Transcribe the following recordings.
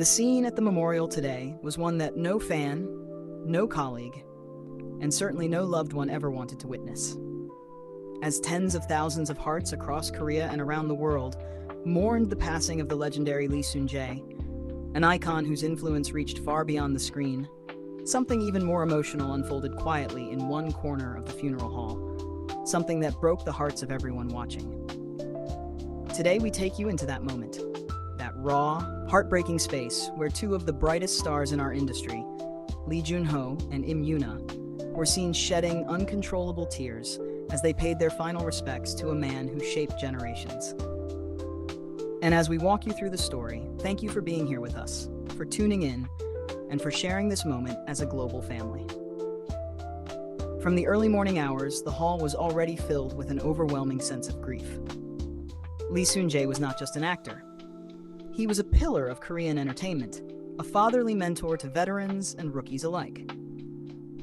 The scene at the memorial today was one that no fan, no colleague, and certainly no loved one ever wanted to witness. As tens of thousands of hearts across Korea and around the world mourned the passing of the legendary Lee Soon-Jae, an icon whose influence reached far beyond the screen, something even more emotional unfolded quietly in one corner of the funeral hall, something that broke the hearts of everyone watching. Today we take you into that moment, that raw, heartbreaking space where two of the brightest stars in our industry, Junho and Im YoonA, were seen shedding uncontrollable tears as they paid their final respects to a man who shaped generations. And as we walk you through the story, thank you for being here with us, for tuning in, and for sharing this moment as a global family. From the early morning hours, the hall was already filled with an overwhelming sense of grief. Lee Soon-Jae was not just an actor. He was a pillar of Korean entertainment, a fatherly mentor to veterans and rookies alike.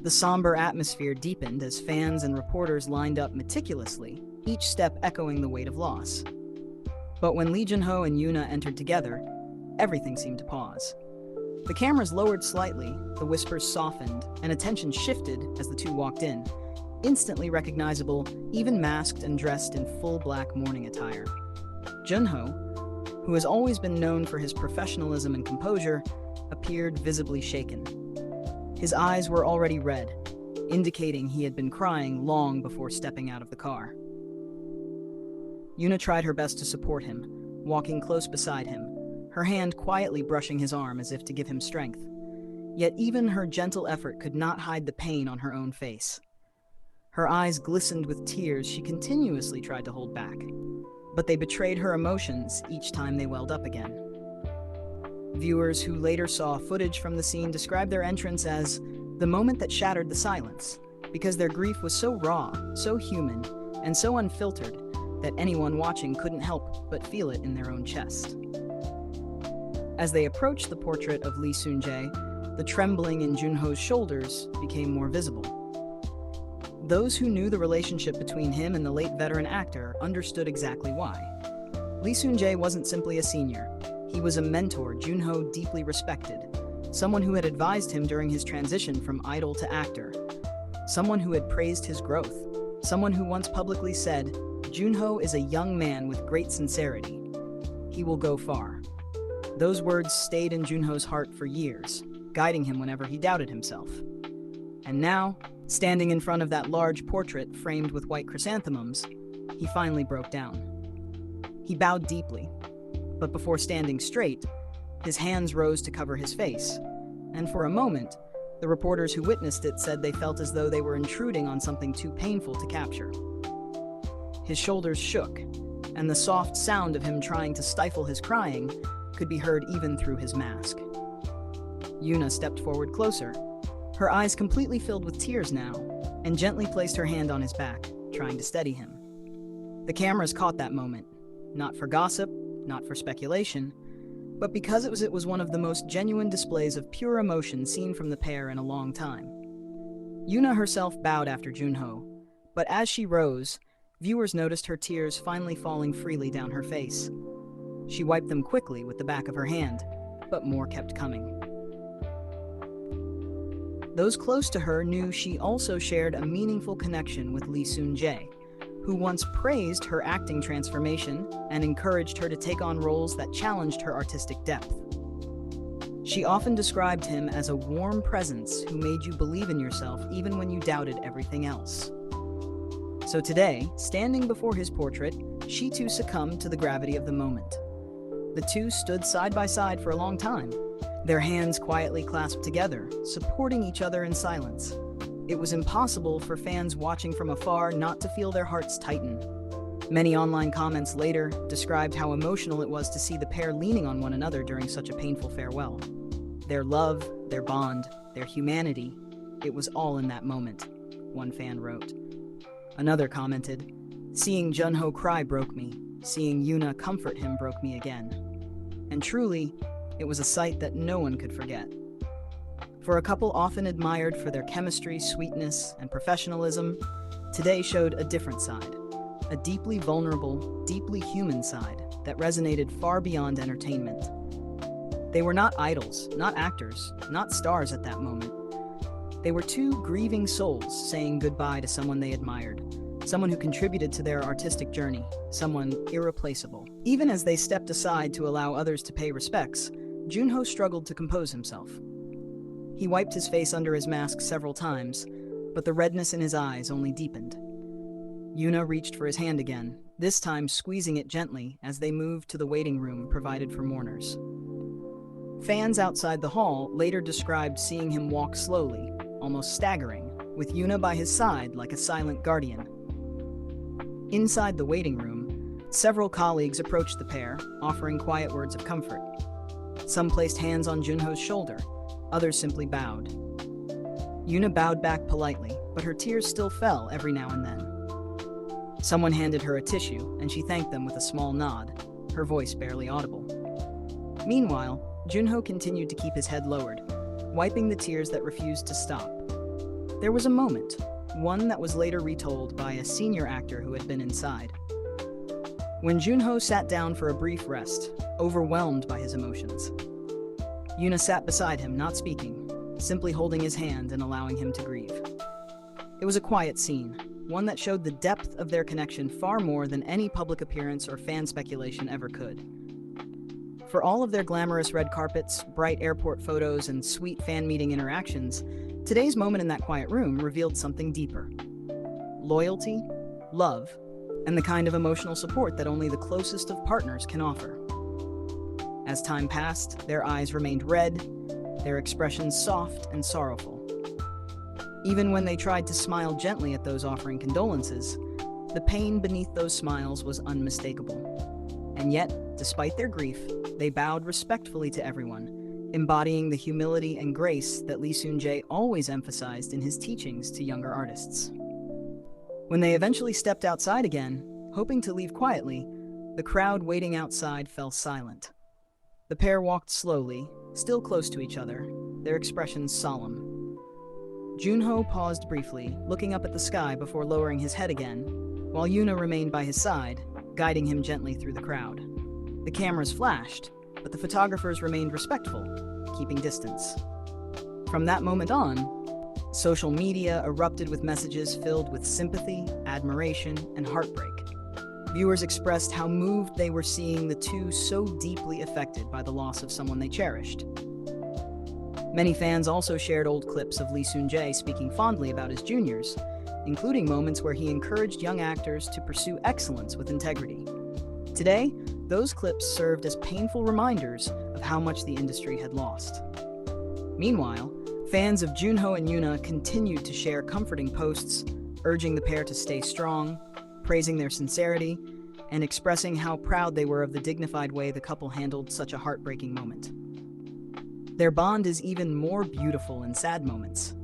The somber atmosphere deepened as fans and reporters lined up meticulously, each step echoing the weight of loss. But when Junho and Yuna entered together, everything seemed to pause. The cameras lowered slightly, the whispers softened, and attention shifted as the two walked in, instantly recognizable, even masked and dressed in full black mourning attire. Jun-Ho, who has always been known for his professionalism and composure, appeared visibly shaken. His eyes were already red, indicating he had been crying long before stepping out of the car. Yuna tried her best to support him, walking close beside him, her hand quietly brushing his arm as if to give him strength. Yet even her gentle effort could not hide the pain on her own face. Her eyes glistened with tears she continuously tried to hold back, but they betrayed her emotions each time they welled up again. Viewers who later saw footage from the scene described their entrance as the moment that shattered the silence, because their grief was so raw, so human, and so unfiltered that anyone watching couldn't help but feel it in their own chest. As they approached the portrait of Lee Soon-Jae, the trembling in Junho's shoulders became more visible. Those who knew the relationship between him and the late veteran actor understood exactly why. Lee Soon-Jae wasn't simply a senior. He was a mentor Junho deeply respected, someone who had advised him during his transition from idol to actor, someone who had praised his growth, someone who once publicly said, "Junho is a young man with great sincerity. He will go far." Those words stayed in Junho's heart for years, guiding him whenever he doubted himself. And now, standing in front of that large portrait framed with white chrysanthemums, he finally broke down. He bowed deeply, but before standing straight, his hands rose to cover his face, and for a moment, the reporters who witnessed it said they felt as though they were intruding on something too painful to capture. His shoulders shook, and the soft sound of him trying to stifle his crying could be heard even through his mask. Yuna stepped forward closer, her eyes completely filled with tears now, and gently placed her hand on his back, trying to steady him. The cameras caught that moment, not for gossip, not for speculation, but because it was one of the most genuine displays of pure emotion seen from the pair in a long time. Yuna herself bowed after Junho, but as she rose, viewers noticed her tears finally falling freely down her face. She wiped them quickly with the back of her hand, but more kept coming. Those close to her knew she also shared a meaningful connection with Lee Soon-Jae, who once praised her acting transformation and encouraged her to take on roles that challenged her artistic depth. She often described him as a warm presence who made you believe in yourself even when you doubted everything else. So today, standing before his portrait, she too succumbed to the gravity of the moment. The two stood side by side for a long time, their hands quietly clasped together, supporting each other in silence. It was impossible for fans watching from afar not to feel their hearts tighten. Many online comments later described how emotional it was to see the pair leaning on one another during such a painful farewell. Their love, their bond, their humanity, it was all in that moment, one fan wrote. Another commented, "Seeing Jun-Ho cry broke me. Seeing Yuna comfort him broke me again." And truly, it was a sight that no one could forget. For a couple often admired for their chemistry, sweetness, and professionalism, today showed a different side, a deeply vulnerable, deeply human side that resonated far beyond entertainment. They were not idols, not actors, not stars at that moment. They were two grieving souls saying goodbye to someone they admired, someone who contributed to their artistic journey, someone irreplaceable. Even as they stepped aside to allow others to pay respects, Junho struggled to compose himself. He wiped his face under his mask several times, but the redness in his eyes only deepened. Yuna reached for his hand again, this time squeezing it gently as they moved to the waiting room provided for mourners. Fans outside the hall later described seeing him walk slowly, almost staggering, with Yuna by his side like a silent guardian. Inside the waiting room, several colleagues approached the pair, offering quiet words of comfort. Some placed hands on Junho's shoulder, others simply bowed. Yuna bowed back politely, but her tears still fell every now and then. Someone handed her a tissue, and she thanked them with a small nod, her voice barely audible. Meanwhile, Junho continued to keep his head lowered, wiping the tears that refused to stop. There was a moment, one that was later retold by a senior actor who had been inside. When Junho sat down for a brief rest, overwhelmed by his emotions, Yuna sat beside him, not speaking, simply holding his hand and allowing him to grieve. It was a quiet scene, one that showed the depth of their connection far more than any public appearance or fan speculation ever could. For all of their glamorous red carpets, bright airport photos, and sweet fan meeting interactions, today's moment in that quiet room revealed something deeper. Loyalty, love, and the kind of emotional support that only the closest of partners can offer. As time passed, their eyes remained red, their expressions soft and sorrowful. Even when they tried to smile gently at those offering condolences, the pain beneath those smiles was unmistakable. And yet, despite their grief, they bowed respectfully to everyone, embodying the humility and grace that Lee Soon-Jae always emphasized in his teachings to younger artists. When they eventually stepped outside again, hoping to leave quietly, the crowd waiting outside fell silent. The pair walked slowly, still close to each other, their expressions solemn. Junho paused briefly, looking up at the sky before lowering his head again, while Yuna remained by his side, guiding him gently through the crowd. The cameras flashed, but the photographers remained respectful, keeping distance. From that moment on, social media erupted with messages filled with sympathy, admiration, and heartbreak. Viewers expressed how moved they were seeing the two so deeply affected by the loss of someone they cherished. Many fans also shared old clips of Lee Soon-Jae speaking fondly about his juniors, including moments where he encouraged young actors to pursue excellence with integrity. Today, those clips served as painful reminders of how much the industry had lost. Meanwhile, fans of Junho and Yuna continued to share comforting posts, urging the pair to stay strong, praising their sincerity, and expressing how proud they were of the dignified way the couple handled such a heartbreaking moment. Their bond is even more beautiful in sad moments,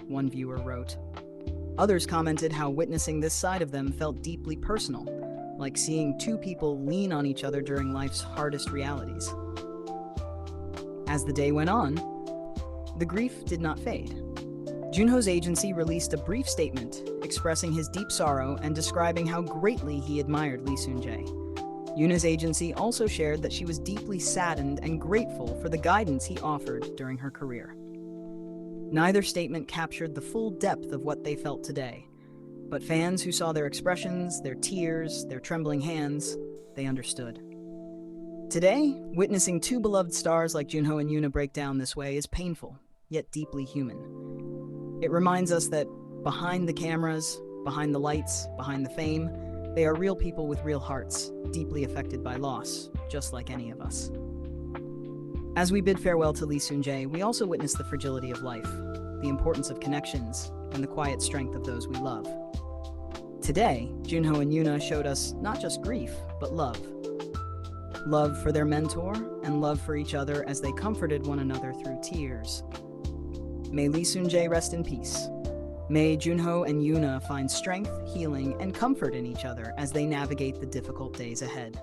one viewer wrote. Others commented how witnessing this side of them felt deeply personal, like seeing two people lean on each other during life's hardest realities. As the day went on, the grief did not fade. Junho's agency released a brief statement expressing his deep sorrow and describing how greatly he admired Lee Soon-Jae. Yuna's agency also shared that she was deeply saddened and grateful for the guidance he offered during her career. Neither statement captured the full depth of what they felt today, but fans who saw their expressions, their tears, their trembling hands, they understood. Today, witnessing two beloved stars like Junho and Yuna break down this way is painful, yet deeply human. It reminds us that behind the cameras, behind the lights, behind the fame, they are real people with real hearts, deeply affected by loss, just like any of us. As we bid farewell to Lee Soon-Jae, we also witness the fragility of life, the importance of connections, and the quiet strength of those we love. Today, Junho and Yuna showed us not just grief, but love. Love for their mentor, and love for each other as they comforted one another through tears. May Lee Soon-Jae rest in peace. May Junho and Yuna find strength, healing, and comfort in each other as they navigate the difficult days ahead.